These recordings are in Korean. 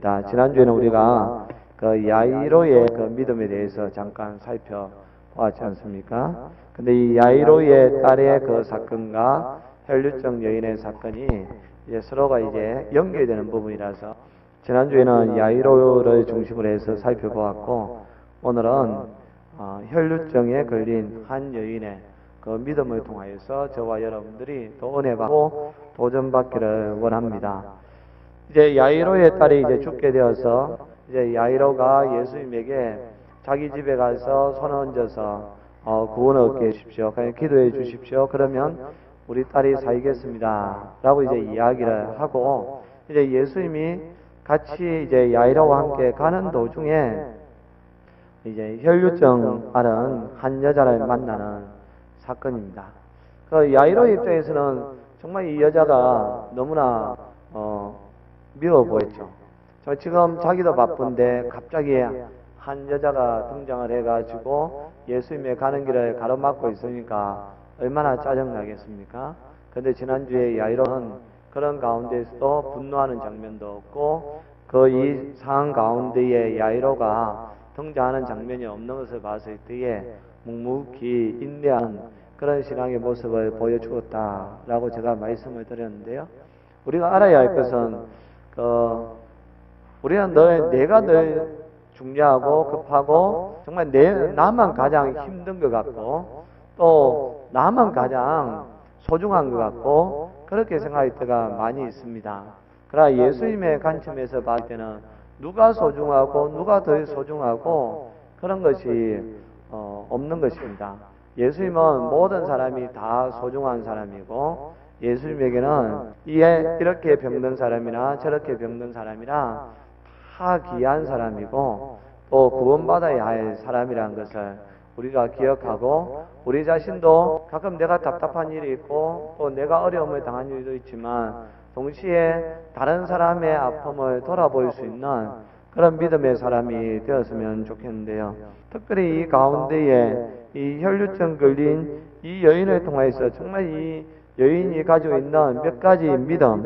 있습니다. 지난주에는 우리가 그 야이로의 그 믿음에 대해서 잠깐 살펴보았지 않습니까? 근데 이 야이로의 딸의 그 사건과 혈류증 여인의 사건이 이제 서로가 이제 연결되는 부분이라서 지난주에는 야이로를 중심으로 해서 살펴보았고, 오늘은 혈류증에 걸린 한 여인의 그 믿음을 통하여서 저와 여러분들이 또 은혜받고 도전받기를 원합니다. 이제 야이로의 딸이 이제 죽게 되어서 이제 야이로가 예수님에게 자기 집에 가서 손 얹어서 구원을 얻게 해주십시오. 그냥 기도해 주십시오. 그러면 우리 딸이 살겠습니다. 라고 이제 이야기를 하고, 이제 예수님이 같이 이제 야이로와 함께 가는 도중에 이제 혈류증 앓은 한 여자를 만나는 사건입니다. 그 야이로의 입장에서는 정말 이 여자가 너무나 미워 보였죠. 지금 자기도 바쁜데 갑자기 한 여자가 등장을 해가지고 예수님의 가는 길을 가로막고 있으니까 얼마나 짜증나겠습니까? 근데 지난주에 야이로는 그런 가운데서도 분노하는 장면도 없고, 그 이 상황 가운데에 야이로가 등장하는 장면이 없는 것을 봤을 때에 묵묵히 인내하는 그런 신앙의 모습을 보여주었다라고 제가 말씀을 드렸는데요. 우리가 알아야 할 것은 우리는 내가 늘 중요하고 급하고 정말 나만 가장 힘든 것 같고 또 나만 가장 소중한 것 같고 그렇게 생각할 때가 많이 있습니다. 그러나 예수님의 관점에서 봤을 때는 누가 소중하고 누가 더 소중하고 그런 것이 없는 것입니다. 예수님은 모든 사람이 다 소중한 사람이고, 예수님에게는 이렇게 병든 사람이나 저렇게 병든 사람이나 다 귀한 사람이고 또 구원받아야 할 사람이라는 것을 우리가 기억하고, 우리 자신도 가끔 내가 답답한 일이 있고 또 내가 어려움을 당한 일도 있지만 동시에 다른 사람의 아픔을 돌아볼 수 있는 그런 믿음의 사람이 되었으면 좋겠는데요. 특별히 이 가운데에 이 혈류증 걸린 이 여인을 통해서 정말 이 여인이 가지고 있는 몇 가지 믿음,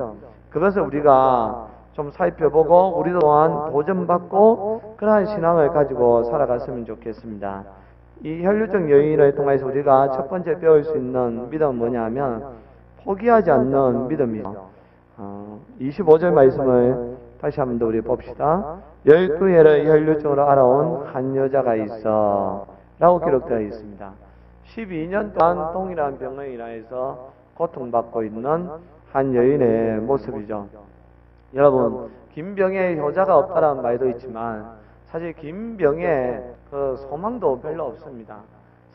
그것을 우리가 좀 살펴보고 우리 또한 도전받고 그러한 신앙을 가지고 살아갔으면 좋겠습니다. 이 혈류증 여인을 통해서 우리가 첫 번째 배울 수 있는 믿음은 뭐냐면 포기하지 않는 믿음이죠. 25절 말씀을 다시 한번 더 우리 봅시다. 12해를 혈류증으로 알아온 한 여자가 있어 라고 기록되어 있습니다. 12년 동안 동일한 병을 인하여서 고통받고 있는 한 여인의 모습이죠. 여러분, 긴 병에 효자가 없다는 말도 있지만 사실 긴 병에 그 소망도 별로 없습니다.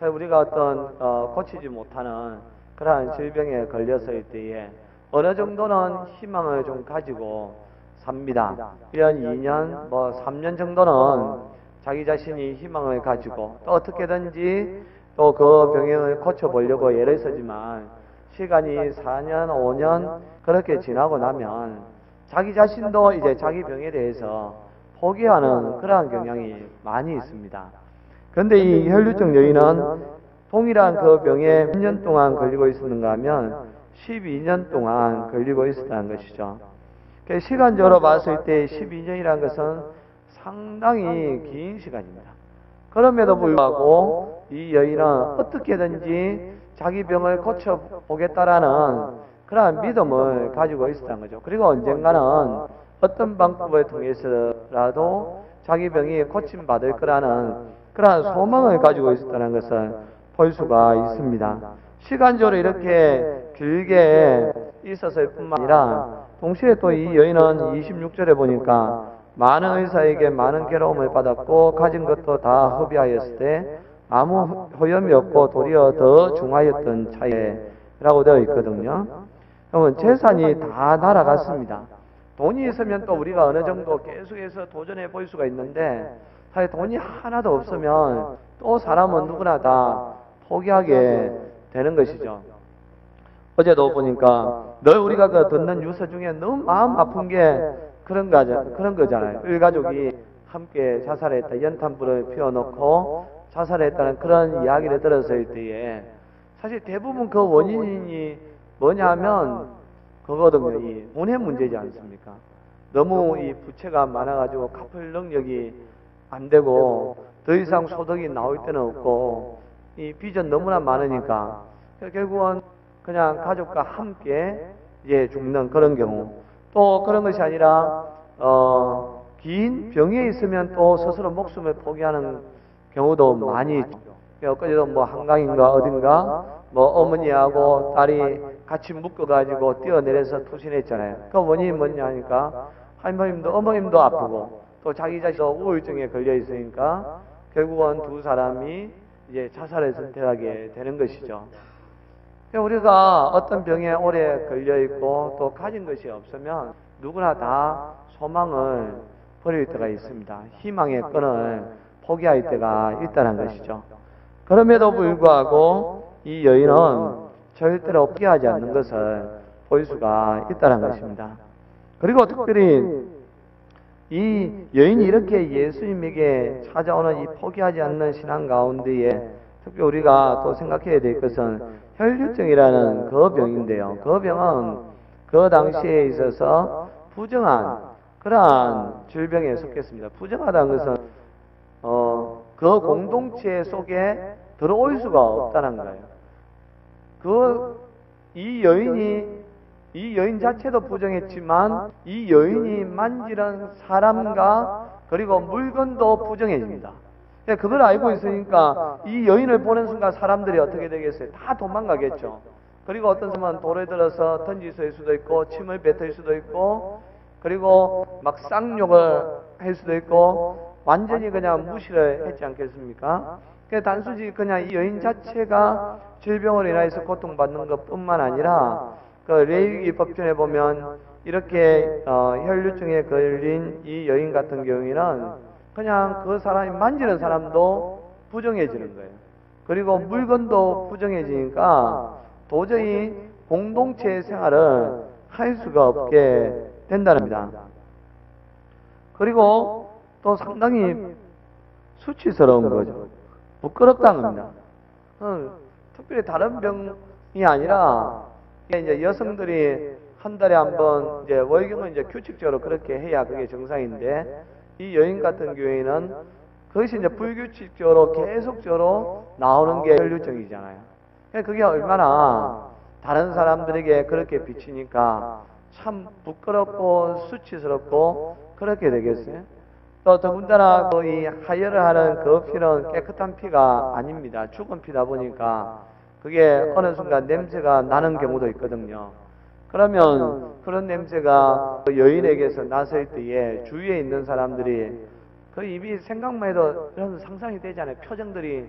사실 우리가 어떤 고치지 못하는 그러한 질병에 걸렸을 때에 어느 정도는 희망을 좀 가지고 삽니다. 1년, 2년, 3년 정도는 자기 자신이 희망을 가지고 또 어떻게든지 또 그 병을 고쳐보려고 애를 쓰지만 시간이 4년, 5년 그렇게 지나고 나면 자기 자신도 이제 자기 병에 대해서 포기하는 그러한 경향이 많이 있습니다. 그런데 이 혈류증 여인은 동일한 그 병에 몇 년 동안 걸리고 있었는가 하면 12년 동안 걸리고 있었다는 것이죠. 시간적으로 봤을 때 12년이라는 것은 상당히 긴 시간입니다. 그럼에도 불구하고 이 여인은 어떻게든지 자기 병을 고쳐보겠다라는 그러한 믿음을 가지고 있었다는 거죠. 그리고 언젠가는 어떤 방법을 통해서라도 자기 병이 고침받을 거라는 그러한 소망을 가지고 있었다는 것을 볼 수가 있습니다. 시간적으로 이렇게 길게 있었을 뿐만 아니라 동시에 또 이 여인은 26절에 보니까 많은 의사에게 많은 괴로움을 받았고 가진 것도 다 허비하였을 때 아무 허염이 없고 도리어 더 중하였던 차이라고 되어 있거든요. 그러면 재산이 다 날아갔습니다. 돈이 있으면 또 우리가 어느 정도 계속해서 도전해 볼 수가 있는데 사실 돈이 하나도 없으면 또 사람은 누구나 다 포기하게 되는 것이죠. 어제도 보니까 늘 우리가 그 듣는 뉴스 중에 너무 마음 아픈 게 그런 거잖아요. 일가족이 함께 자살했다. 연탄불을 피워놓고 자살했다는 그런 이야기를 들었을 때에 사실 대부분 그 원인이 뭐냐면 그거거든요. 이 돈의 문제지 않습니까? 너무 이 부채가 많아가지고 갚을 능력이 안 되고 더 이상 소득이 나올 때는 없고 이 빚은 너무나 많으니까 결국은 그냥 가족과 함께 이제 죽는 그런 경우, 또 그런 것이 아니라 긴 병에 있으면 또 스스로 목숨을 포기하는 경우도 많이 있죠. 엊그제도 뭐 한강인가 어딘가 뭐 어머니하고 딸이 같이 묶어가지고 뛰어내려서 투신했잖아요. 그 원인이 뭐냐 하니까 할머님도 어머님도 아프고 또 자기 자신도 우울증에 걸려 있으니까 결국은 두 사람이 이제 자살을 선택하게 되는 것이죠. 우리가 어떤 병에 오래 걸려 있고 또 가진 것이 없으면 누구나 다 소망을 버릴 때가 있습니다. 희망의 끈을 포기할 때가 있다는 것이죠. 그럼에도 불구하고 이 여인은 절대로 포기하지 않는 것을 볼 수가 있다는 것입니다. 그리고 특별히 이 여인이 이렇게 예수님에게 찾아오는 이 포기하지 않는 신앙 가운데에 특별히 우리가 또 생각해야 될 것은 혈류증이라는 그 병인데요. 그 병은 그 당시에 있어서 부정한 그러한 질병에 속했습니다. 부정하다는 것은 그 공동체 속에 들어올 수가 없다는 거예요. 이 여인 자체도 부정했지만 이 여인이 만지는 사람과 그리고 물건도 부정해집니다. 그걸 알고 있으니까 이 여인을 보는 순간 사람들이 어떻게 되겠어요? 다 도망가겠죠. 그리고 어떤 사람은 돌을 들어서 던질 수도 있고 침을 뱉을 수도 있고 그리고 막 쌍욕을 할 수도 있고 완전히 그냥 무시를 했지 않겠습니까? 단순히 그냥 이 여인 자체가 질병으로 인해서 고통받는 것뿐만 아니라 그 레위기 법전에 보면 이렇게 혈류증에 걸린 이 여인 같은 경우에는 그냥 그 사람이 만지는 사람도 부정해지는 거예요. 그리고 물건도 부정해지니까 도저히 공동체 생활을 할 수가 없게 된다는 겁니다. 그리고 또 상당히 수치스러운 거죠. 부끄럽다는 겁니다. 특별히 다른 병이 아니라 이제 여성들이 한 달에 한 번 이제 월경은 이제 규칙적으로 그렇게 해야 그게 정상인데 이 여인 같은 경우에는 그것이 이제 불규칙적으로 계속적으로 나오는 게 혈류증이잖아요. 그게 얼마나 다른 사람들에게 그렇게 비치니까 참 부끄럽고 수치스럽고 그렇게 되겠어요. 또 더군다나 이 하혈을 하는 그 피는 깨끗한 피가 아닙니다. 죽은 피다 보니까 그게 어느 순간 냄새가 나는 경우도 있거든요. 그러면 그런 냄새가 그 여인에게서 났을 때에 주위에 있는 사람들이 그 입이 생각만 해도 이런 상상이 되잖아요. 표정들이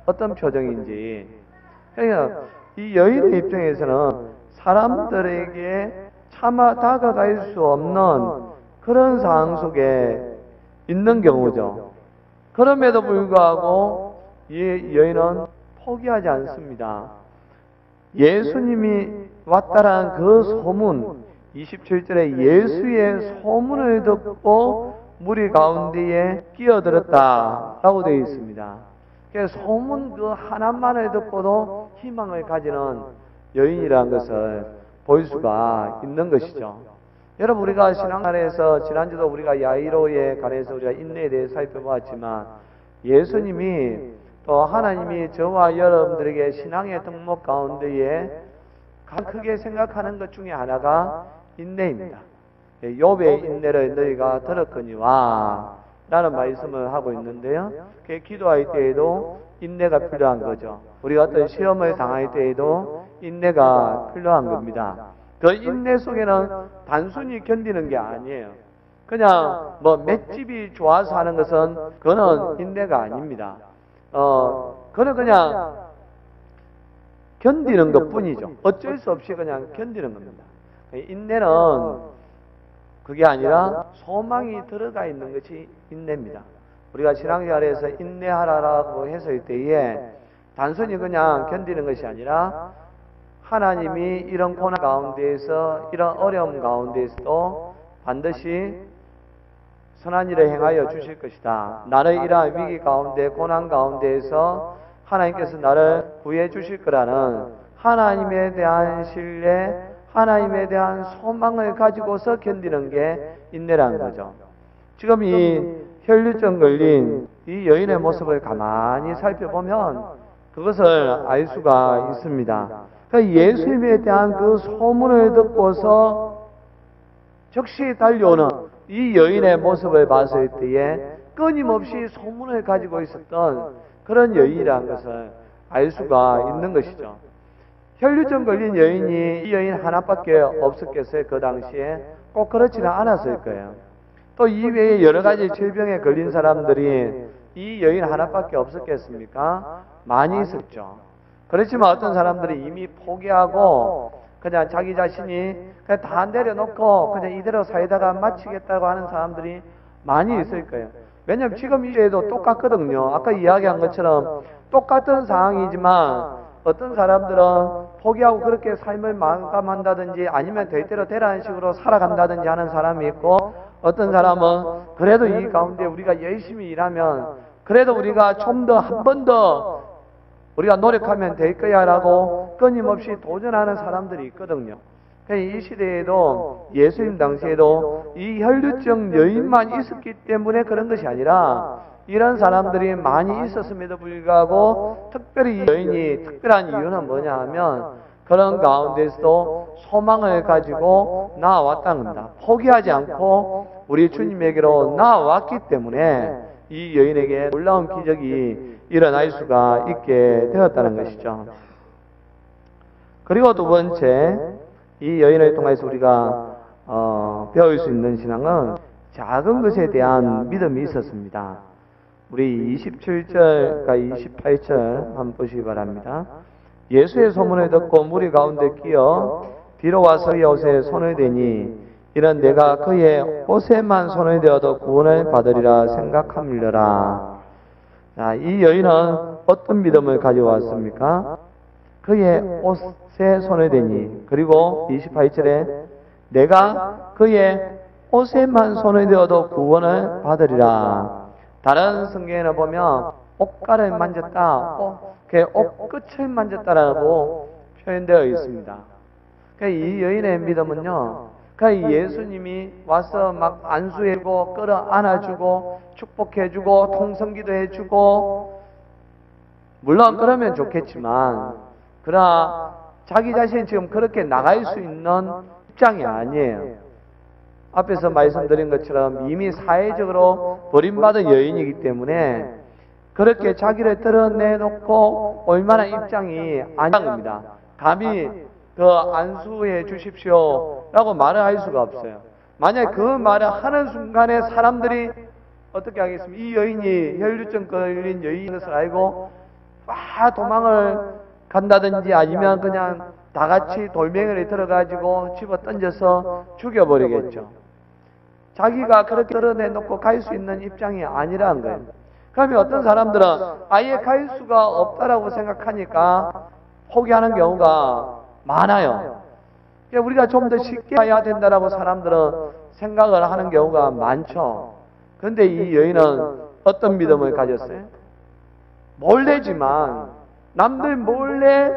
어떤 표정인지. 그러니까 이 여인의 입장에서는 사람들에게 차마 다가갈 수 없는 그런 상황 속에 있는 경우죠. 그럼에도 불구하고 이 여인은 포기하지 않습니다. 예수님이 왔다라는 그 소문, 27절에 예수의 소문을 듣고 무리 가운데에 끼어들었다라고 되어 있습니다. 그래서 소문 그 하나만을 듣고도 희망을 가지는 여인이라는 것을 볼 수가 있는 것이죠. 여러분, 우리가 신앙생활에서 지난주도 우리가 야이로에 관해서 우리가 인내에 대해 살펴보았지만 예수님이 또 하나님이 저와 여러분들에게 신앙의 덕목 가운데에 가장 크게 생각하는 것 중에 하나가 인내입니다. 욥의 인내를 너희가 들었거니와 라는 말씀을 하고 있는데요. 기도할 때에도 인내가 필요한 거죠. 우리가 어떤 시험을 당할 때에도 인내가 필요한 겁니다. 그 인내 속에는 단순히 견디는 게 아니에요. 그냥 뭐 맷집이 좋아서 하는 것은 그거는 인내가 아닙니다. 그거는 그냥 견디는 것 뿐이죠. 어쩔 수 없이 그냥 견디는 겁니다. 인내는 그게 아니라 소망이 들어가 있는 것이 인내입니다. 우리가 신앙생활에서 인내하라고 했을 때에 단순히 그냥 견디는 것이 아니라 하나님이 이런 고난 가운데에서 이런 어려움 가운데에서도 반드시 선한 일을 행하여 주실 것이다. 나를 이러한 위기 가운데 고난 가운데에서 하나님께서 나를 구해 주실 거라는 하나님에 대한 신뢰, 하나님에 대한 소망을 가지고서 견디는 게 인내라는 거죠. 지금 이 혈류증 걸린 이 여인의 모습을 가만히 살펴보면 그것을 알 수가 있습니다. 그러니까 예수님에 대한 그 소문을 듣고서 즉시 달려오는 이 여인의 모습을 봤을 때에 끊임없이 소문을 가지고 있었던 그런 여인이라는 것을 알 수가 있는 것이죠. 혈류증 걸린 여인이 이 여인 하나밖에 없었겠어요? 그 당시에? 꼭 그렇지는 않았을 거예요. 또 이외에 여러 가지 질병에 걸린 사람들이 이 여인 하나밖에 없었겠습니까? 많이 있었죠. 그렇지만 어떤 사람들이 이미 포기하고 그냥 자기 자신이 그냥 다 내려놓고 그냥 이대로 살다가 마치겠다고 하는 사람들이 많이 있을 거예요. 왜냐하면 지금 이 시대도 똑같거든요. 아까 이야기한 것처럼 똑같은 상황이지만 어떤 사람들은 포기하고 그렇게 삶을 마감한다든지 아니면 될 대로 되라는 식으로 살아간다든지 하는 사람이 있고, 어떤 사람은 그래도 이 가운데 우리가 열심히 일하면 그래도 우리가 좀 더 한 번 더 우리가 노력하면 될 거야 라고 끊임없이 도전하는 사람들이 있거든요. 이 시대에도 예수님 당시에도 이 혈류증 여인만 있었기 때문에 그런 것이 아니라 이런 사람들이 많이 있었음에도 불구하고 특별히 이 여인이 특별한 이유는 뭐냐 하면 그런 가운데서도 소망을 가지고 나아왔다는 겁니다. 포기하지 않고 우리 주님에게로 나아왔기 때문에 이 여인에게 놀라운 기적이 일어날 수가 있게 되었다는 것이죠. 그리고 두 번째, 이 여인을 통해서 우리가 배울 수 있는 신앙은 작은 것에 대한 믿음이 있었습니다. 우리 27절과 28절 한번 보시기 바랍니다. 예수의 소문을 듣고 무리 가운데 끼어 뒤로 와서 그의 옷에 손을 대니 이는 내가 그의 옷에만 손을 대어도 구원을 받으리라 생각함이러라. 자, 이 여인은 어떤 믿음을 가져왔습니까? 그의 옷에 손을 대니, 그리고 28절에 내가 그의 옷에만 손을 대어도 구원을 받으리라. 다른 성경에는 보면 옷가를 만졌다, 그의 옷 끝을 만졌다라고 표현되어 있습니다. 그러니까 이 여인의 믿음은요, 그러니까 예수님이 와서 막 안수해주고 끌어 안아주고 축복해주고 통성기도 해주고, 물론 그러면 좋겠지만 그러나 자기 자신이 지금 그렇게 나갈 수 있는 입장이 아니에요. 앞에서 말씀드린 것처럼 이미 사회적으로 버림받은 여인이기 때문에 그렇게 자기를 드러내놓고 얼마나 입장이 아닌 겁니다. 감히 그 안수해 주십시오 라고 말을 할 수가 없어요. 만약 그 말을 하는 순간에 사람들이 어떻게 하겠습니까? 이 여인이 혈류증 걸린 여인인 것을 알고 도망을 간다든지 아니면 그냥 다 같이 돌멩이를 들어가지고 집어 던져서 죽여버리겠죠. 자기가 그렇게 드러내놓고 갈 수 있는 입장이 아니라는 거예요. 그러면 어떤 사람들은 아예 갈 수가 없다라고 생각하니까 포기하는 경우가 많아요. 우리가 좀 더 쉽게 가야 된다라고 사람들은 생각을 하는 경우가 많죠. 그런데 이 여인은 어떤 믿음을 가졌어요? 몰래지만, 남들 몰래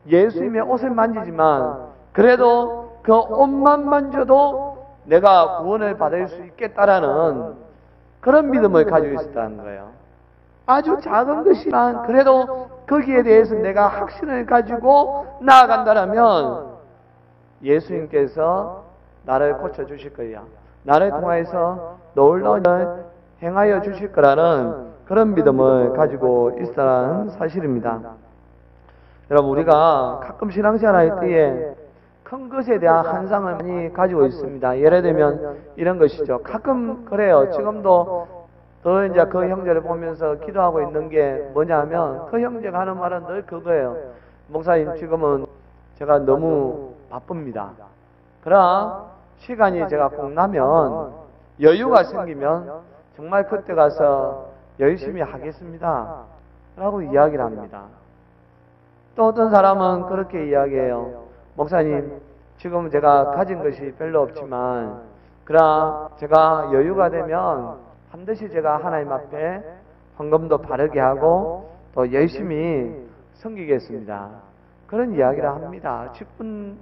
예수님의 옷을 만지지만 그래도 그 옷만 만져도 내가 구원을 받을 수 있겠다라는 그런 믿음을 가지고 있었다는 거예요. 아주 작은 것이지만 그래도 거기에 대해서 내가 확신을 가지고 나아간다라면 예수님께서 나를 고쳐주실 거야, 나를 통해서 놀라운 일을 행하여 주실 거라는 그런 믿음을 가지고 있다는 사실입니다. 여러분, 우리가 가끔 신앙생활 할 때에 큰 것에 대한 환상을 많이 가지고 있습니다. 예를 들면 이런 것이죠. 가끔 그래요. 지금도 더 이제 그 형제를 보면서 기도하고 있는 게 뭐냐면, 그 형제가 하는 말은 늘 그거예요. 목사님, 지금은 제가 너무 바쁩니다. 그러나 시간이 제가 꼭 나면, 여유가 생기면 정말 그때 가서 열심히 하겠습니다 라고 이야기를 합니다. 또 어떤 사람은 그렇게 이야기해요. 목사님, 지금 제가 가진 것이 별로 없지만 그러나 제가 여유가 되면 반드시 제가 하나님 앞에 헌금도 바르게 하고 또 열심히 섬기겠습니다. 그런 이야기를 합니다. 직분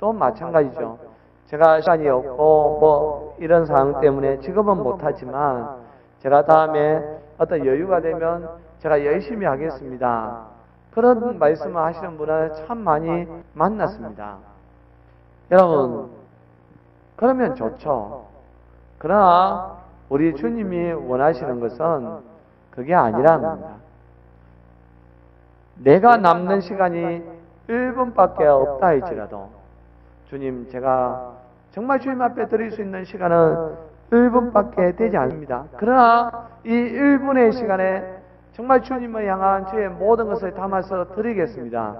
또 마찬가지죠. 제가 시간이 없고 뭐 이런 상황 때문에 지금은 못하지만 제가 다음에 어떤 여유가 되면 제가 열심히 하겠습니다. 그런 말씀을 하시는 분을 참 많이 만났습니다. 여러분, 그러면 좋죠. 그러나 우리 주님이 원하시는 것은 그게 아니라는 겁니다. 내가 남는 시간이 1분밖에 없다 할지라도 주님, 제가 정말 주님 앞에 드릴 수 있는 시간은 1분밖에 되지 않습니다. 그러나 이 1분의 시간에 정말 주님을 향한 저의 모든 것을 담아서 드리겠습니다.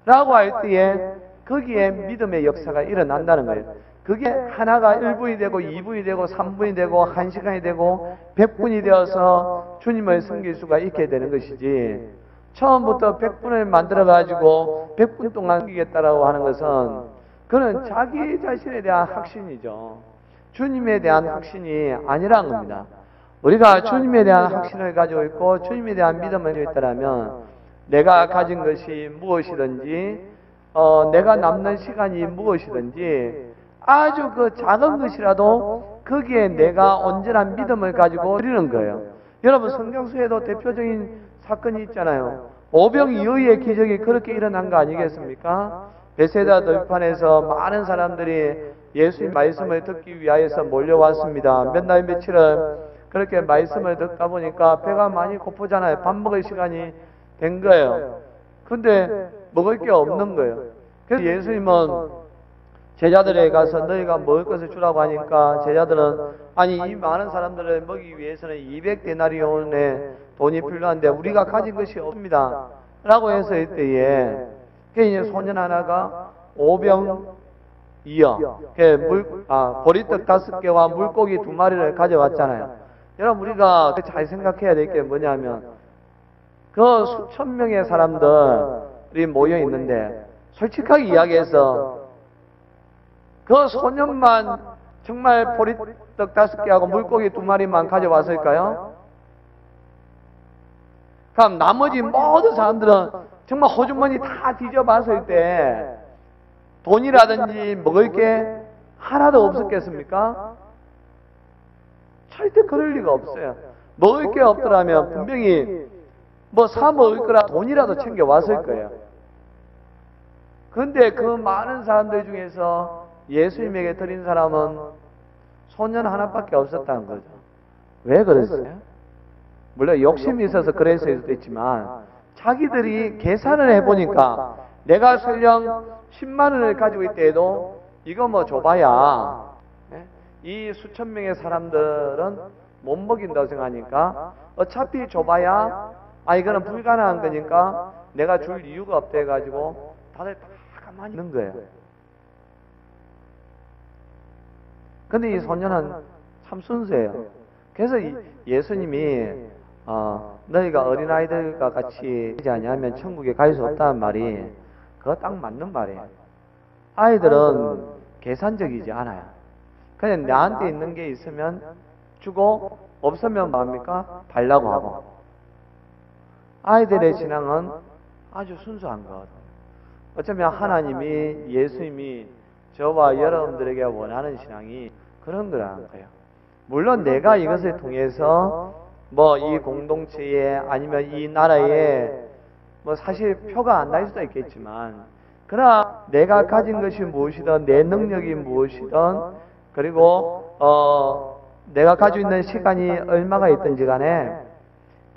라고 할 때에 거기에 믿음의 역사가 일어난다는 거예요. 그게 하나가 1분이 되고 2분이 되고 3분이 되고 1시간이 되고 100분이 되어서 주님을 섬길 수가 있게 되는 것이지, 처음부터 100분을 만들어가지고 100분 동안 섬기겠다라고 하는 것은 그는 자기 자신에 대한 확신이죠. 주님에 대한 확신이 아니라는 겁니다. 우리가 주님에 대한 확신을 가지고 있고 주님에 대한 믿음을 가지고 있다면 내가 가진 것이 무엇이든지 내가 남는 시간이 무엇이든지 아주 그 작은 것이라도 거기에 내가 온전한 믿음을 가지고 드리는 거예요. 여러분, 성경 속에도 대표적인 사건이 있잖아요. 오병이어의 기적이 그렇게 일어난 거 아니겠습니까? 베세다 들판에서 많은 사람들이 예수님 말씀을 듣기 위하여서 몰려왔습니다. 몇 날 며칠을 그렇게 말씀을 듣다 보니까 배가 많이 고프잖아요. 밥 먹을 시간이 된 거예요. 근데 먹을 게 없는 거예요. 그래서 예수님은 제자들에게 가서 너희가 먹을 것을 주라고 하니까 제자들은 아니 이 많은 사람들을 먹이기 위해서는 200데나리온의 돈이 필요한데 우리가 가진 것이 없습니다. 라고 해서 이때에 이제 소년 하나가 오병이어 보리떡 5개와 물고기 2마리를 가져왔잖아요. 여러분, 우리가 잘 생각해야 될 게 뭐냐면 그 수천 명의 사람들이 모여 있는데 솔직하게 이야기해서 그 소년만 정말 보리떡 5개하고 물고기 2마리만 가져왔을까요? 그럼 나머지 모든 사람들은 정말 호주머니 다 뒤져봤을 때 돈이라든지 먹을 게 하나도 없었겠습니까? 절대 그럴 리가 없어요. 먹을 게 없더라면 분명히 뭐 사 먹을 거라 돈이라도 챙겨 왔을 거예요. 그런데 그 많은 사람들 중에서 예수님에게 드린 사람은 소년 하나밖에 없었다는 거죠. 왜 그랬어요? 물론 욕심이 있어서 그랬을 수도 있지만 자기들이 계산을 해보니까 내가 설령 10만 원을 가지고 있더라도 이거 뭐 줘봐야 이 수천 명의 사람들은 못 먹인다고 생각하니까 어차피 줘봐야 이거는 불가능한 거니까 내가 줄 이유가 없다 해가지고 다들 다 가만히 있는 거예요. 근데 이 소년은 참 순수해요. 그래서 예수님이 너희가 어린아이들과 같이 하지 아니하면 천국에 갈 수 없다는 말이 그거 딱 맞는 말이에요. 아이들은 계산적이지 않아요. 그냥 나한테 있는 게 있으면 주고 없으면 뭐합니까? 달라고 하고. 아이들의 신앙은 아주 순수한 것. 어쩌면 하나님이, 예수님이 저와 여러분들에게 원하는 신앙이 그런 거라는 거예요. 물론 내가 이것을 통해서 뭐 이 공동체에 아니면 이 나라에 뭐 사실 표가 안 날 수도 있겠지만, 그러나 내가 가진 것이 무엇이든 내 능력이 무엇이든 그리고 내가 가지고 있는 시간이 얼마가 있든지 간에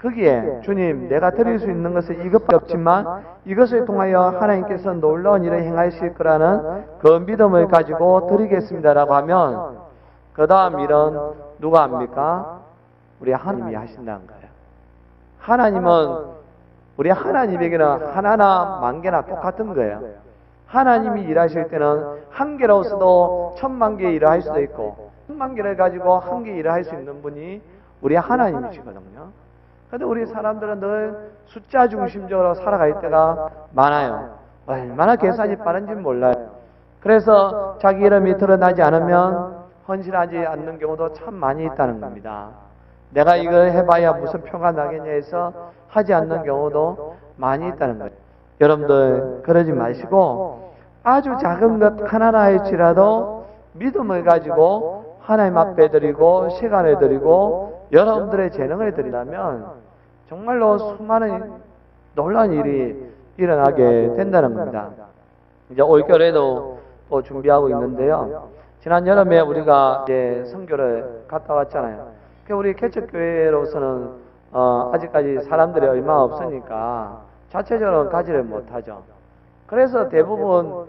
거기에 주님, 내가 드릴 수 있는 것은 이것밖에 없지만 이것을 통하여 하나님께서 놀라운 일을 행하실 거라는 그 믿음을 가지고 드리겠습니다라고 하면 그 다음 일은 누가 합니까? 우리 하나님이 하신다는 거예요. 하나님은 우리 하나님에게는 하나나 만 개나 똑같은 거예요. 하나님이 일하실 때는 한 개로서도 1000만 개 일을 할 수도 있고 1000만 개를 가지고 한 개 일을 할 수 있는 분이 우리 하나님이시거든요. 그런데 우리 사람들은 늘 숫자 중심적으로 살아갈 때가 많아요. 얼마나 계산이 빠른지 몰라요. 그래서 자기 이름이 드러나지 않으면 헌신하지 않는 경우도 참 많이 있다는 겁니다. 내가 이걸 해봐야 무슨 표가 나겠냐 해서 하지 않는 경우도 많이 있다는 거예요. 여러분들 그러지 마시고 아주 작은 것 하나나 할지라도 믿음을 가지고 하나님 앞에 드리고 시간을 드리고 여러분들의 재능을 드린다면 정말로 수많은 놀라운 일이 일어나게 된다는 겁니다. 이제 올겨울에도 또 준비하고 있는데요. 지난 여름에 우리가 이제 선교를 갔다 왔잖아요. 우리 개척교회로서는 아직까지 사람들이 얼마 없으니까 자체적으로 가지를 못하죠. 그래서 대부분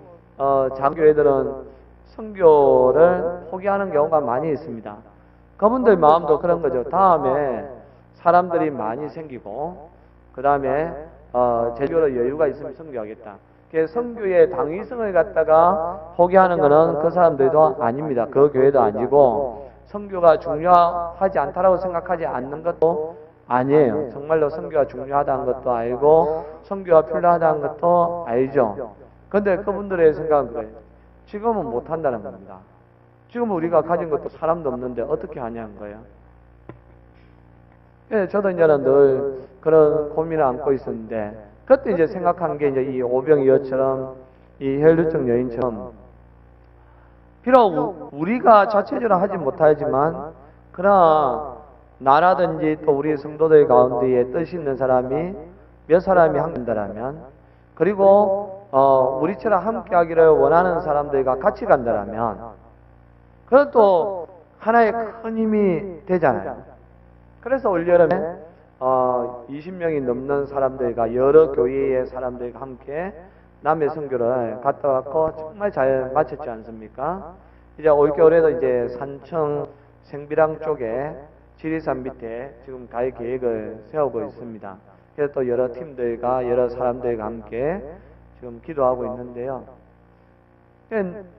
장교회들은 선교를 포기하는 경우가 많이 있습니다. 그분들 마음도 그런 거죠. 다음에 사람들이 많이 생기고 그 다음에 제주로 여유가 있으면 선교하겠다. 선교의 당위성을 갖다가 포기하는 것은 그 사람들도 아닙니다. 그 교회도 아니고 선교가 중요하지 않다라고 생각하지 않는 것도 아니에요. 정말로 선교가 중요하다는 것도 알고 선교가 필요하다는 것도 알죠. 그런데 그분들의 생각은 그래요. 지금은 못한다는 겁니다. 지금 우리가 가진 것도 사람도 없는데 어떻게 하냐는 거예요. 저도 이제는 늘 그런 고민을 안고 있었는데 그때 이제 생각한 게 이제 이 오병이어처럼 이 혈루증 여인처럼 비록 우리가 자체적으로 하지 못하지만 그러나 나라든지 또 우리 성도들 가운데에 뜻이 있는 사람이 몇 사람이 한다라면 그리고 우리처럼 함께 하기를 원하는 사람들과 같이 간다라면 그건 또 하나의 큰 힘이 되잖아요. 그래서 올여름에 20명이 넘는 사람들과 여러 교회의 사람들과 함께 남해 선교를 갔다 왔고 정말 잘 마쳤지 않습니까? 이제 올겨울에도 이제 산청 생비랑 쪽에 지리산 밑에 지금 갈 계획을 세우고 있습니다. 그래서 또 여러 팀들과 여러 사람들과 함께 지금 기도하고 있는데요.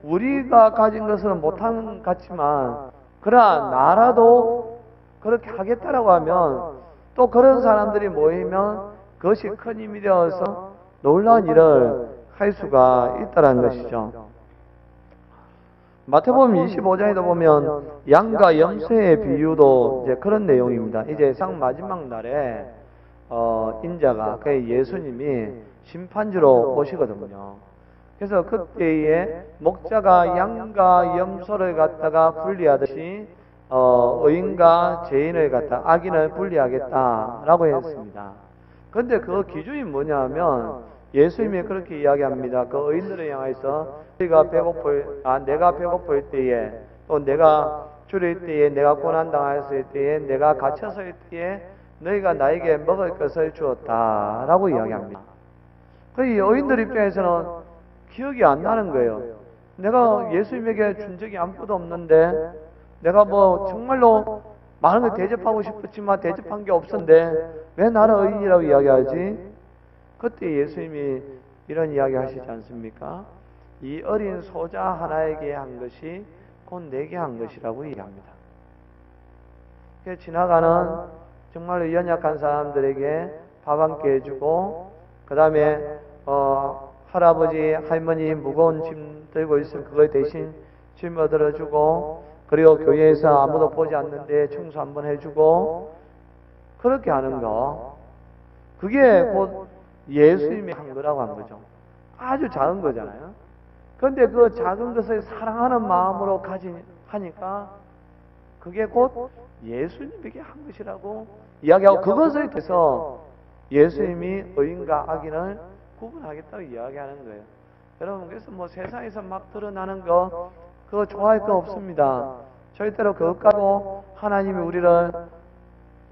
우리가 가진 것은 못한 것 같지만 그러나 나라도 그렇게 하겠다라고 하면 또 그런 사람들이 모이면 그것이 큰 힘이 되어서 놀라운 일을 할 수가 있다는 것이죠. 마태복음 25장에도 보면 양과 염소의 비유도 이제 그런 내용입니다. 이제 상 마지막 날에 인자가 그 예수님이 심판주로 오시거든요. 그래서 그때에 목자가 양과 염소를 갖다가 분리하듯이 의인과 죄인을 갖다 악인을 분리하겠다라고 했습니다. 그런데 그 기준이 뭐냐면 예수님이 그렇게 이야기합니다. 그 의인들을 향해서 내가 배고플 때에 또 내가 줄일 때에 내가 고난당했을 때에 내가 갇혔을 때에 너희가 나에게 먹을 것을 주었다라고 이야기합니다. 그 의인들 입장에서는 기억이 안 나는 거예요. 내가 예수님에게 준 적이 아무것도 없는데 내가 뭐 정말로 많은 걸 대접하고 싶었지만 대접한 게 없었는데 왜 나를 의인이라고 이야기하지? 그때 예수님이 이런 이야기 하시지 않습니까? 이 어린 소자 하나에게 한 것이 곧 내게 한 것이라고 이야기합니다. 지나가는 정말로 연약한 사람들에게 밥 한 끼 해주고 그 다음에 할아버지 할머니 무거운 짐 들고 있으면 그걸 대신 짊어 들어주고 그리고 교회에서 아무도 보지 않는데 청소 한번 해주고 그렇게 하는 거 그게 곧 예수님이 한 거라고 한 거죠. 아주 작은 거잖아요. 그런데 그 작은 것을 사랑하는 마음으로 하니까 그게 곧 예수님에게 한 것이라고 이야기하고 그것을 통해서 예수님이 의인과 악인을 구분하겠다고 이야기하는 거예요. 여러분 그래서 뭐 세상에서 막 드러나는 거 그거 좋아할 거 없습니다. 절대로 그것 가지고 하나님이 우리를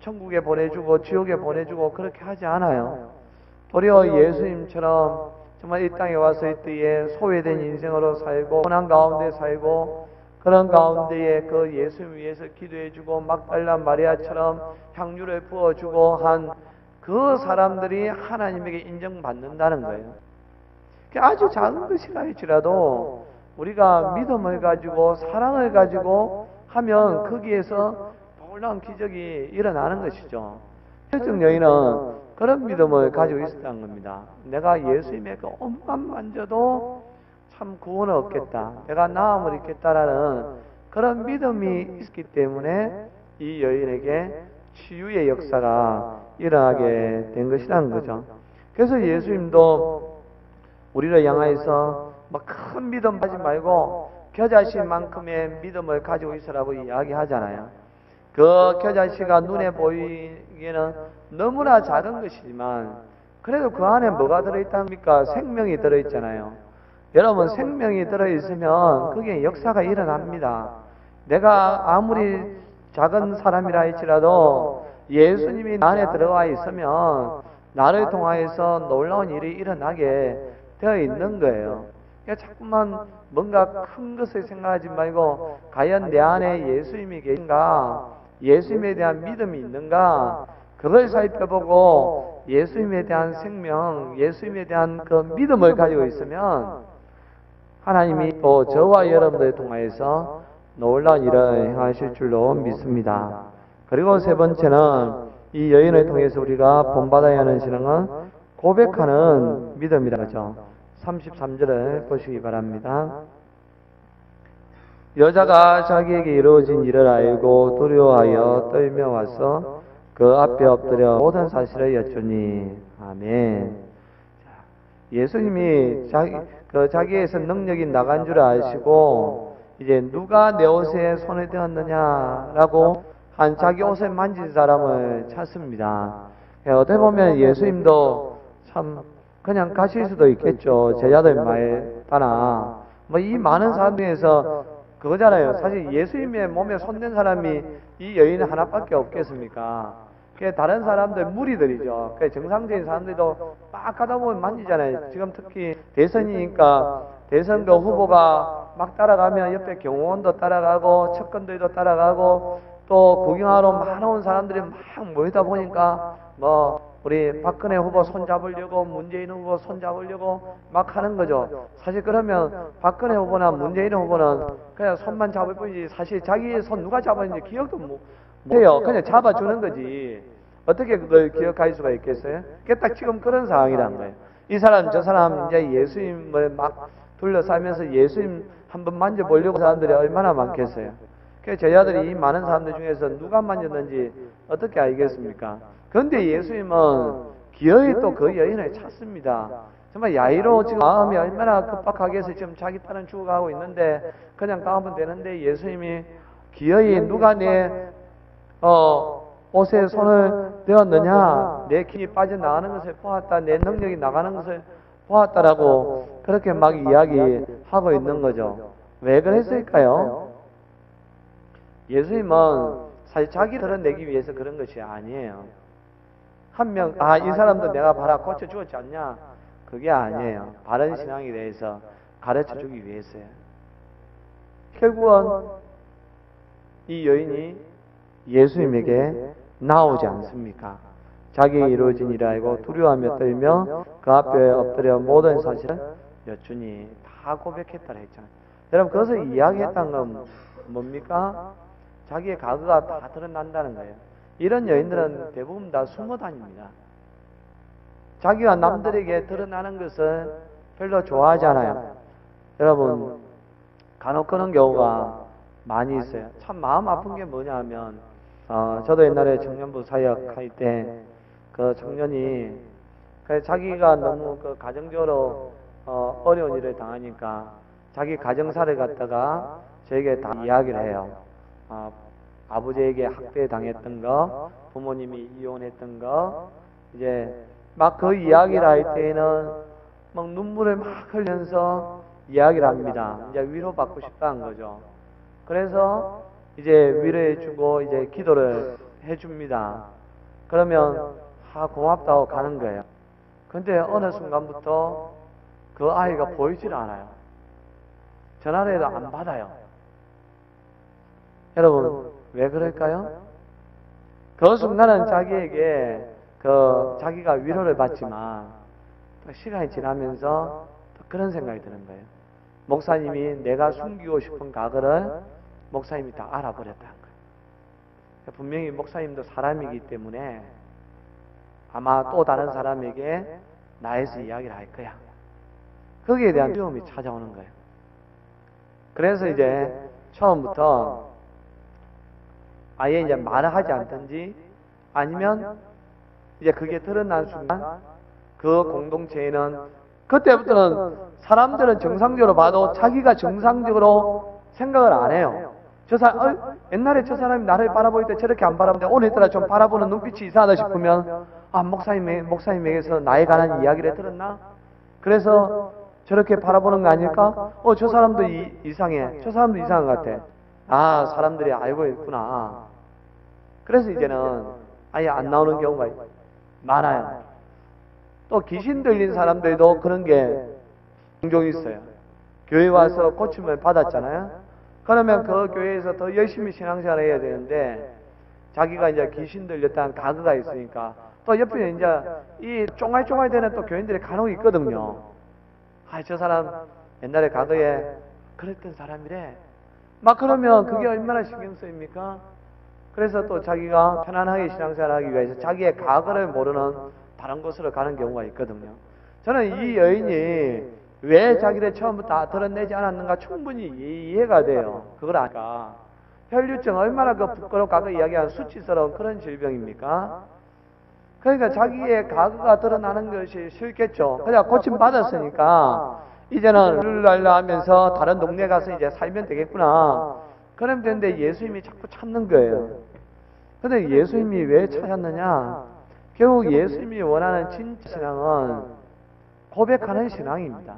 천국에 보내주고 지옥에 보내주고 그렇게 하지 않아요. 도리어 예수님처럼 정말 이 땅에 와서 이때에 소외된 인생으로 살고 고난 가운데 살고 그런 가운데에 그 예수님 위해서 기도해주고 막달라 마리아처럼 향유를 부어주고 한 그 사람들이 하나님에게 인정받는다는 거예요. 아주 작은 것이라 할지라도 우리가 믿음을 가지고 사랑을 가지고 하면 거기에서 놀라운 기적이 일어나는 것이죠. 혈증 여인은 그런 믿음을 가지고 있었다는 겁니다. 내가 예수님의 그 옷만 만져도 참 구원을 얻겠다. 내가 나음을 입겠다라는 그런 믿음이 있기 때문에 이 여인에게 치유의 역사가 일어나게 된 것이라는 거죠. 그래서 예수님도 우리를 향하여서 뭐 큰 믿음 가지 말고 겨자씨만큼의 믿음을 가지고 있으라고 이야기하잖아요. 그 겨자씨가 눈에 보이기에는 너무나 작은 것이지만 그래도 그 안에 뭐가 들어있답니까? 생명이 들어있잖아요. 여러분, 생명이 들어있으면 그게 역사가 일어납니다. 내가 아무리 작은 사람이라 할지라도 예수님이 나 안에 들어와 있으면 나를 통하여서 놀라운 일이 일어나게 되어 있는 거예요. 그러니까 자꾸만 뭔가 큰 것을 생각하지 말고 과연 내 안에 예수님이 계신가? 예수님에 대한 믿음이 있는가? 그걸 살펴보고 예수님에 대한 생명, 예수님에 대한 그 믿음을 가지고 있으면 하나님이 또 저와 여러분들을 통하여서 놀라운 일을 행하실 줄로 믿습니다. 그리고 세 번째는 이 여인을 통해서 우리가 본받아야 하는 신앙은 고백하는 믿음이라죠. 33절을 보시기 바랍니다. 여자가 자기에게 이루어진 일을 알고 두려워하여 떨며 와서 그 앞에 엎드려 모든 사실을 여쭈니. 아멘. 예수님이 자기에서 능력이 나간 줄 아시고 이제 누가 내 옷에 손을 대었느냐라고 한 자기 옷을 만진 사람을 찾습니다. 어떻게 보면 예수님도 참 그냥 가실 수도 있겠죠. 제자들 말 따라. 뭐 이 많은 사람 중에서 그거잖아요. 사실 예수님의 몸에 손댄 사람이 이 여인 하나밖에 없겠습니까? 다른 사람들 무리들이죠. 정상적인 사람들도 막 가다 보면 만지잖아요. 지금 특히 대선이니까 대선거 후보가 막 따라가면 옆에 경호원도 따라가고 측근들도 따라가고 또 구경하러 많은 사람들이 막 모이다 보니까 뭐 우리 박근혜 후보 손잡으려고 문재인 후보 손잡으려고 막 하는 거죠. 사실 그러면 박근혜 후보나 문재인 후보는 그냥 손만 잡을 뿐이지 사실 자기의 손 누가 잡았는지 기억도 못해요. 그냥 잡아주는 거지. 어떻게 그걸 기억할 수가 있겠어요? 그게 딱 지금 그런 상황이란 거예요. 이 사람 저 사람 이제 예수님을 막 둘러싸면서 예수님 한번 만져보려고 사람들이 얼마나 많겠어요. 그래서 제자들이 이 많은 사람들 중에서 누가 만졌는지 어떻게 알겠습니까? 그런데 예수님은 기어이 또 그 여인을 찾습니다. 정말 야이로 지금 마음이 얼마나 급박하게 해서 지금 자기 딸은 죽어가고 있는데 그냥 가면 되는데 예수님이 기어이 누가 내 옷에 손을 대었느냐, 내 힘이 빠져나가는 것을 보았다, 내 능력이 나가는 것을 보았다라고 그렇게 막 이야기하고 있는 거죠. 왜 그랬을까요? 예수님은 사실 자기 드러내기 위해서 그런 것이 아니에요. 한 명, 이 사람도 내가 봐라 고쳐 주었지 않냐? 그게 아니에요. 바른 신앙에 대해서 가르쳐 주기 위해서요. 결국은 이 여인이 예수님에게 나오지 않습니까? 자기의 이루어진 일을 알고 두려워하며 떨며 그 앞에 엎드려 모든 사실을 여쭈니. 다 고백했다라 했잖아요. 여러분 그것을 이야기했다는 건 뭡니까? 자기의 과거가 다 드러난다는 거예요. 이런 여인들은 대부분 다 숨어 다닙니다. 자기가 남들에게 드러나는 것을 별로 좋아하지 않아요. 여러분 간혹 그런 경우가 많이 있어요. 참 마음 아픈 게 뭐냐 하면 저도 옛날에 청년부 사역할 때 그 청년이 자기가 너무 그 가정적으로 어려운 일을 당하니까 자기 가정사를 갖다가 저에게 다 이야기를 해요. 아버지에게 학대 당했던 거, 부모님이 이혼했던 거, 이제 막 그 이야기를 할 때에는 막 눈물을 막 흘리면서 이야기를 합니다. 이제 위로받고 싶다는 거죠. 그래서 이제 위로해주고 이제 기도를 해줍니다. 그러면 고맙다고 가는 거예요. 근데 어느 순간부터 그 아이가 보이질 않아요. 전화를 해도 안 받아요. 여러분 왜 그럴까요? 그 순간은 자기에게 자기가 위로를 받지만 또 시간이 지나면서 또 그런 생각이 드는 거예요. 목사님이 내가 숨기고 싶은 과거를 목사님이 다 알아버렸다는 거예요. 분명히 목사님도 사람이기 때문에 아마 또 다른 사람에게 나에서 이야기를 할 거야. 거기에 대한 두려움이 찾아오는 거예요. 그래서 이제 처음부터 아예 이제 말을 하지 않든지 아니면 이제 그게 드러난 순간 그 공동체에는 그때부터는 사람들은 정상적으로 봐도 자기가 정상적으로 생각을 안 해요. 저 사람, 옛날에 저 사람이 나를 바라볼 때 저렇게 안 바라보는데 오늘따라 좀 바라보는 눈빛이 이상하다 싶으면, 아, 목사님에게서 나에 관한 이야기를 들었나? 그래서 저렇게 바라보는 거 아닐까? 저 사람도 이상해. 저 사람도 이상한 것 같아. 아, 사람들이 알고 있구나. 그래서 이제는 아예 안 나오는 경우가 많아요. 또 귀신 들린 사람들도 그런 게 종종 있어요. 교회 와서 고침을 받았잖아요. 그러면 그 교회에서 더 열심히 신앙생활을 해야 되는데 자기가 이제 귀신 들렸다는 가그가 있으니까 또 옆에 이제 이 쫑알쫑알 되는 또 교인들이 간혹 있거든요. 아, 저 사람 옛날에 가그에 그랬던 사람이래. 막 그러면 그게 얼마나 신경 쓰입니까? 그래서 또 자기가 편안하게 신앙생활을 하기 위해서 자기의 가그를 모르는 다른 곳으로 가는 경우가 있거든요. 저는 이 여인이 왜 자기를 처음부터 다 드러내지 않았는가 충분히 이해가 돼요. 그걸 아까 혈류증 얼마나 그 부끄럽고 아까 이야기한 수치스러운 그런 질병입니까? 그러니까 자기의 가그가 드러나는 것이 싫겠죠. 그냥 고침 받았으니까 이제는 룰랄라 하면서 다른 동네 가서 이제 살면 되겠구나. 그러면 되는데 예수님이 자꾸 찾는 거예요. 근데 예수님이 왜 찾았느냐? 결국 예수님이 원하는 진짜 신앙은 고백하는 신앙입니다.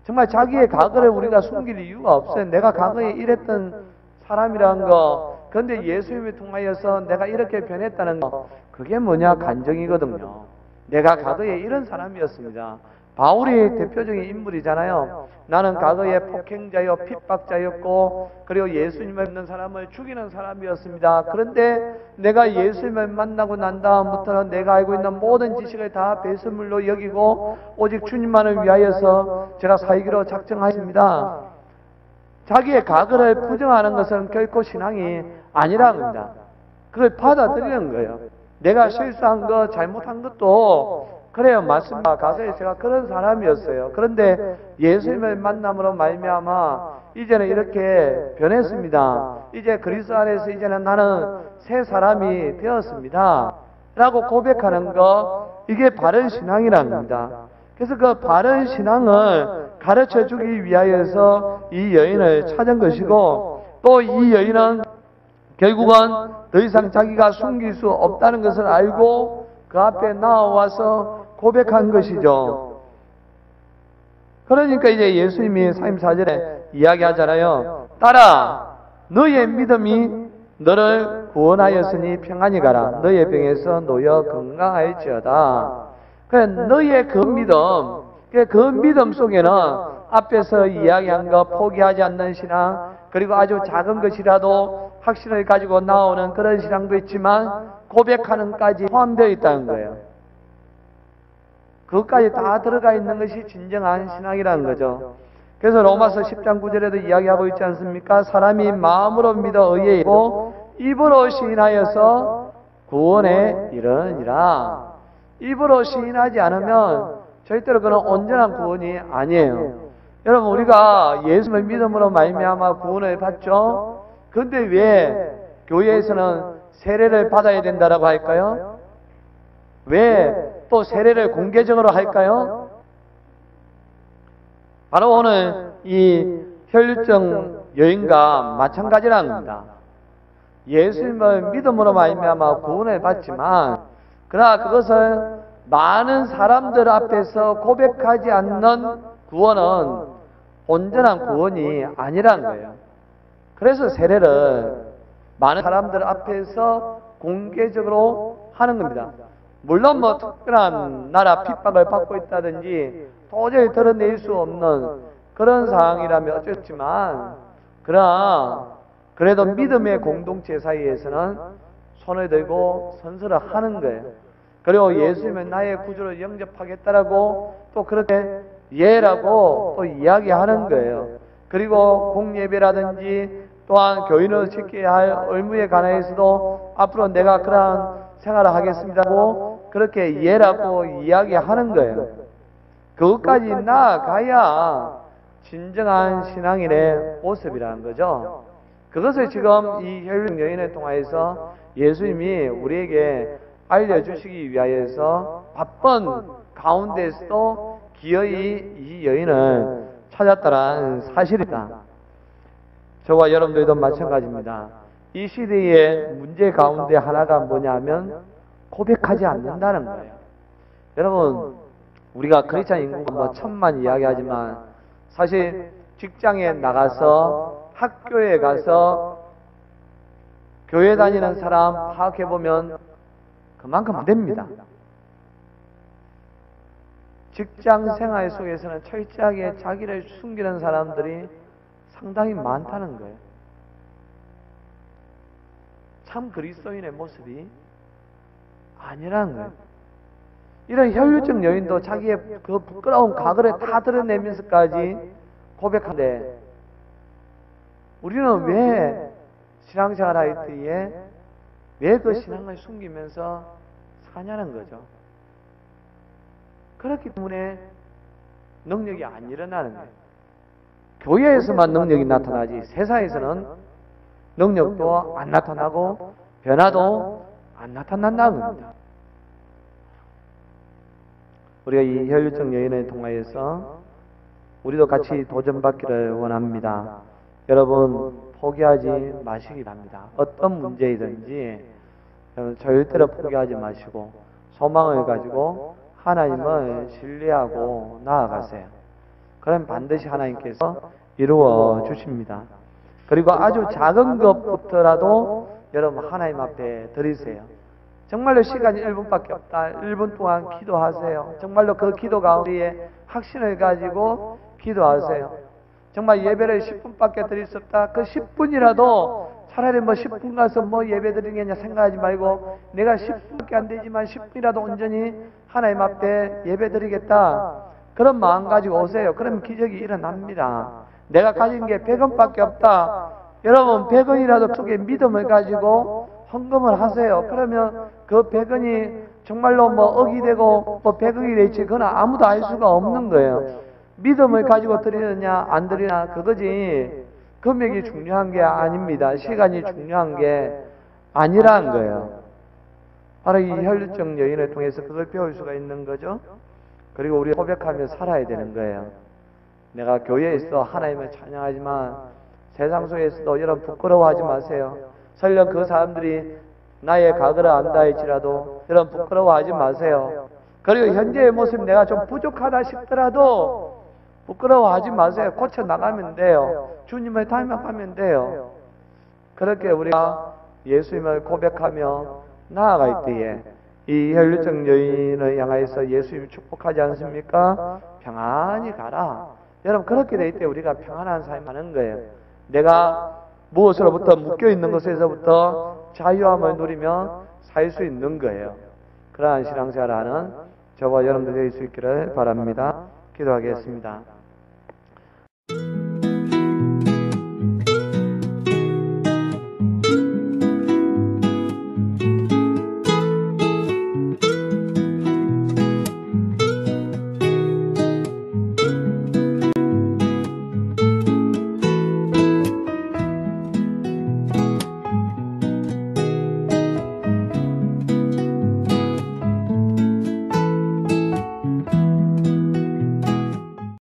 정말 자기의 과거를 우리가 숨길 이유가 없어요. 내가 과거에 이랬던 사람이라는 거, 그런데 예수님을 통하여서 내가 이렇게 변했다는 거, 그게 뭐냐? 간증이거든요. 내가 과거에 이런 사람이었습니다. 바울이 대표적인 인물이잖아요. 나는 과거에 폭행자요, 핍박자였고, 그리고 예수님을 믿는 사람을 죽이는 사람이었습니다. 그런데 내가 예수님을 만나고 난 다음부터는 내가 알고 있는 모든 지식을 다 배설물로 여기고 오직 주님만을 위하여서 제가 살기로 작정하였습니다. 자기의 과거를 부정하는 것은 결코 신앙이 아니라는 겁니다. 그걸 받아들이는 거예요. 내가 실수한 거, 잘못한 것도 그래요, 맞습니다. 가서에 제가 그런 사람이었어요. 그런데 예수님을 만남으로 말미암아 이제는 이렇게 변했습니다. 이제 그리스도 안에서 이제는 나는 새 사람이 되었습니다. 라고 고백하는 거, 이게 바른 신앙이라는 겁니다. 그래서 그 바른 신앙을 가르쳐 주기 위하여서 이 여인을 찾은 것이고, 또 이 여인은 결국은 더 이상 자기가 숨길 수 없다는 것을 알고 그 앞에 나와서 고백한 것이죠. 그러니까 이제 예수님이 34절에 이야기하잖아요. 딸아, 너의 믿음이 너를 구원하였으니 평안히 가라. 너의 병에서 놓여 건강할지어다. 그래, 너의 그 믿음 속에는 앞에서 이야기한 거 포기하지 않는 신앙, 그리고 아주 작은 것이라도 확신을 가지고 나오는 그런 신앙도 있지만 고백하는까지 포함되어 있다는 거예요. 그것까지 다 들어가 있는 것이 진정한 신앙이라는 거죠. 그래서 로마서 10장 9절에도 이야기하고 있지 않습니까? 사람이 마음으로 믿어 의에 이르고 입으로 시인하여서 구원에 이르느니라. 입으로 시인하지 않으면 절대로 그는 온전한 구원이 아니에요. 여러분, 우리가 예수님을 믿음으로 말미암아 구원을 받죠? 그런데 왜 교회에서는 세례를 받아야 된다라고 할까요? 왜 또 세례를 공개적으로 할까요? 바로 오늘 이 혈류증 여인과 마찬가지라는 겁니다. 예수님을 믿음으로 말미암아 구원을 받지만, 그러나 그것을 많은 사람들 앞에서 고백하지 않는 구원은 온전한 구원이 아니라는 거예요. 그래서 세례를 많은 사람들 앞에서 공개적으로 하는 겁니다. 물론 뭐 특별한 나라 핍박을 받고 있다든지 도저히 드러낼 수 없는 그런 상황이라면 어쨌지만, 그러나 그래도 믿음의 공동체 사이에서는 손을 들고 선서를 하는 거예요. 그리고 예수님은 나의 구주로 영접하겠다라고 또 그렇게 예라고 또 이야기하는 거예요. 그리고 공예배라든지 또한 교인을 지켜야 할 의무에 관해서도 앞으로 내가 그러한 생활을 하겠습니다고 그렇게 예라고 이야기하는 거예요. 그것까지 나아가야 진정한 신앙인의 모습이라는 거죠. 그것을 지금 이 혈류증 여인을 통해서 예수님이 우리에게 알려주시기 위하여서 바쁜 가운데서도 기어이 이 여인을 찾았다는 사실이다. 저와 여러분들도 마찬가지입니다. 이 시대의 문제 가운데 하나가 뭐냐면 고백하지 않는다는 거예요. 여러분, 우리가 크리스찬 인구가 뭐 1000만 이야기하지만 사실 직장에 나가서 학교에 가서 교회 다니는 사람 파악해보면 그만큼 안 됩니다. 직장 생활 속에서는 철저하게 자기를 숨기는 사람들이 상당히 많다는 거예요. 참 그리스도인의 모습이 아니라는 거예요. 이런 혈류증 여인도 자기의 그 부끄러운 과거를 다 드러내면서까지 고백하는데 우리는 왜 신앙생활 할 때에 왜 그 신앙을 숨기면서 사냐는 거죠. 그렇기 때문에 능력이 안 일어나는 거예요. 교회에서만 능력이 나타나지 세상에서는 능력도 안 나타나고 변화도 안 나타난다는 겁니다. 우리가 이 혈류증 여인을 통하여서 우리도 같이 도전받기를 원합니다. 여러분 포기하지 마시기 바랍니다. 어떤 문제이든지 절대로 포기하지 마시고 소망을 가지고 하나님을 신뢰하고 나아가세요. 그럼 반드시 하나님께서 이루어 주십니다. 그리고 아주 작은 것부터라도 여러분 하나님 앞에 드리세요. 정말로 시간이 1분밖에 없다. 1분 동안 기도하세요. 정말로 그 기도 가운데에 확신을 가지고 기도하세요. 정말 예배를 10분밖에 드릴 수 없다. 그 10분이라도 차라리 뭐 10분 가서 뭐 예배 드리겠냐 생각하지 말고 내가 10분밖에 안 되지만 10분이라도 온전히 하나님 앞에 예배 드리겠다. 그런 마음 가지고 오세요. 그러면 기적이 일어납니다. 내가 가진 게 100원밖에 없다. 여러분 100원이라도 속에 믿음을 가지고 헌금을 하세요. 그러면 그 100원이 정말로 뭐 억이 되고 뭐 100억이 될지 그건 아무도 알 수가 없는 거예요. 믿음을 가지고 드리느냐 안 드리냐 그거지 금액이 중요한 게 아닙니다. 시간이 중요한 게 아니라는 거예요. 바로 이 혈류증 여인을 통해서 그걸 배울 수가 있는 거죠. 그리고 우리 고백하며 살아야 되는 거예요. 내가 교회에 있어 하나님을 찬양하지만 세상 속에서도 여러분 부끄러워하지 마세요. 설령 그 사람들이 나의 과거를 안다 할지라도 여러분 부끄러워하지 마세요. 그리고 현재의 모습 내가 좀 부족하다 싶더라도 부끄러워하지 마세요. 고쳐 나가면 돼요. 주님을 닮아가면 돼요. 그렇게 우리가 예수님을 고백하며 나아갈 때에 이 혈류증 여인을 향하여서 예수님이 축복하지 않습니까? 평안히 가라. 여러분 그렇게 될 때 우리가 평안한 삶을 하는 거예요. 내가 무엇으로부터 묶여있는 것에서부터 자유함을 누리며 살 수 있는 거예요. 그러한 신앙생활을 하는 저와 여러분들 될 수 있기를 바랍니다. 기도하겠습니다.